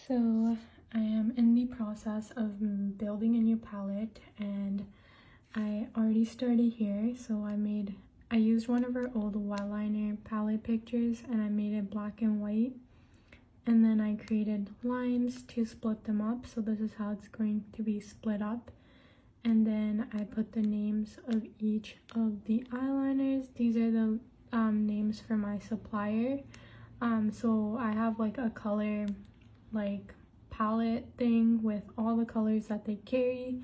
So I am in the process of building a new palette, and I already started here. So I used one of our old eyeliner palette pictures and I made it black and white, and then I created lines to split them up. So this is how it's going to be split up, and then I put the names of each of the eyeliners. These are the names for my supplier. So I have like a color palette thing with all the colors that they carry,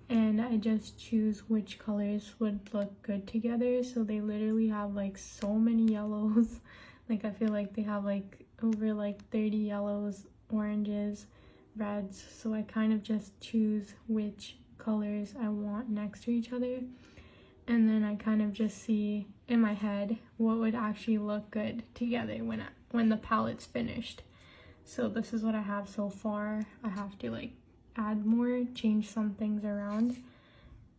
and I just choose which colors would look good together. So they literally have like so many yellows. Like I feel like they have like over like 30 yellows, oranges, reds. So I kind of just choose which colors I want next to each other, and then I kind of just see in my head what would actually look good together when the palette's finished. So this is what I have so far. I have to like add more, change some things around,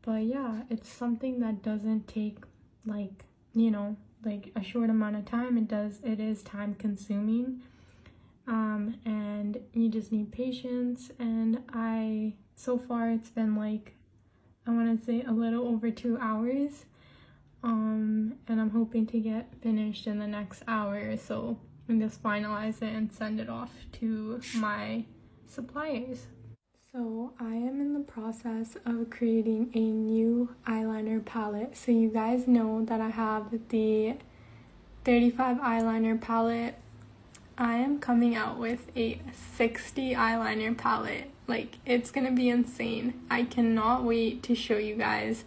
but yeah, it's something that doesn't take like, you know, like a short amount of time. It is time consuming, and you just need patience. And so far it's been like, I want to say a little over 2 hours, and I'm hoping to get finished in the next hour or so and just finalize it and send it off to my suppliers. So I am in the process of creating a new eyeliner palette. So you guys know that I have the 35 eyeliner palette. I am coming out with a 60 eyeliner palette. Like, it's gonna be insane. I cannot wait to show you guys.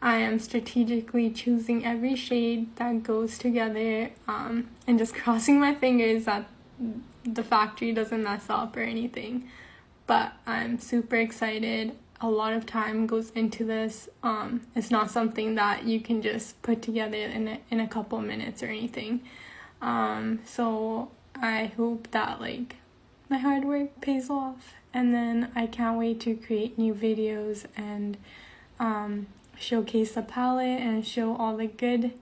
I am strategically choosing every shade that goes together, and just crossing my fingers that the factory doesn't mess up or anything. But I'm super excited. A lot of time goes into this. It's not something that you can just put together in a couple minutes or anything. So I hope that like my hard work pays off, and then I can't wait to create new videos and showcase the palette and show all the good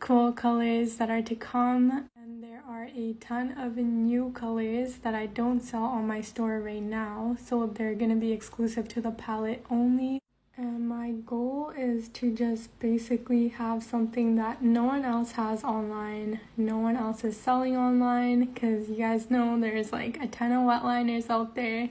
cool colors that are to come. And there are a ton of new colors that I don't sell on my store right now, so they're gonna be exclusive to the palette only. And my goal is to just basically have something that no one else has online, no one else is selling online, because you guys know there's like a ton of wet liners out there.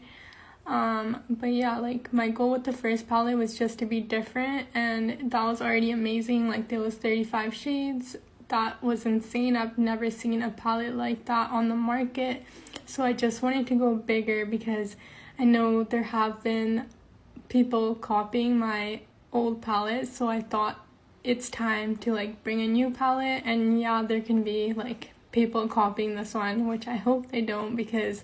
But yeah, like my goal with the first palette was just to be different, and that was already amazing. Like there was 35 shades. That was insane. I've never seen a palette like that on the market. So I just wanted to go bigger because I know there have been people copying my old palette. So I thought it's time to like bring a new palette. And yeah, there can be like people copying this one, which I hope they don't, because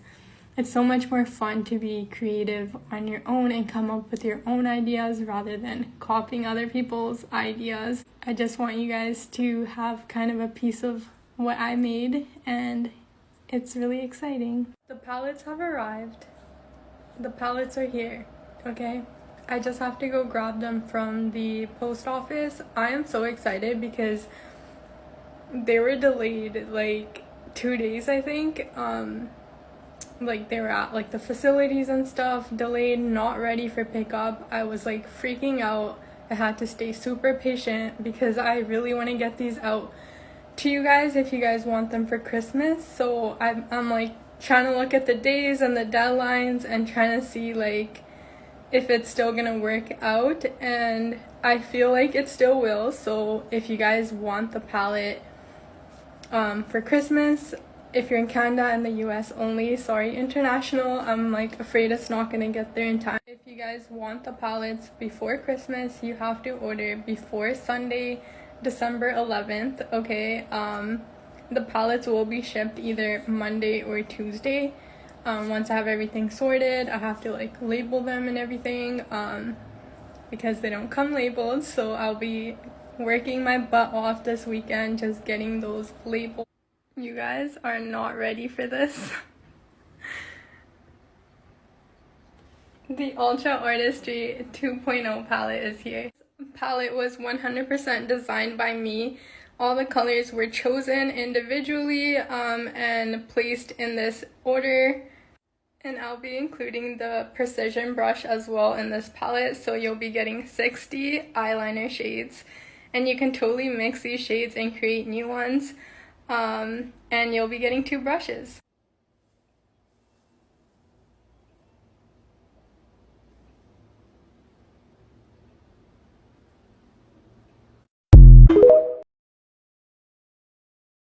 it's so much more fun to be creative on your own and come up with your own ideas rather than copying other people's ideas. I just want you guys to have kind of a piece of what I made, and it's really exciting. The palettes have arrived. The palettes are here, okay? I just have to go grab them from the post office. I am so excited because they were delayed like 2 days, I think. Like they were at like the facilities and stuff, delayed, not ready for pickup. I was like freaking out. I had to stay super patient because I really want to get these out to you guys if you guys want them for Christmas. So I'm like trying to look at the days and the deadlines and trying to see like if it's still gonna work out, and I feel like it still will. So if you guys want the palette for Christmas, if you're in Canada and the US only, sorry, international, I'm like afraid it's not gonna get there in time. If you guys want the palettes before Christmas, you have to order before Sunday, December 11th, okay? The palettes will be shipped either Monday or Tuesday. Once I have everything sorted, I have to like label them and everything, because they don't come labeled. So I'll be working my butt off this weekend just getting those labeled. You guys are not ready for this. The Ultra Artistry 2.0 palette is here. This palette was 100% designed by me. All the colors were chosen individually and placed in this order. And I'll be including the precision brush as well in this palette, so you'll be getting 60 eyeliner shades. And you can totally mix these shades and create new ones. And you'll be getting 2 brushes.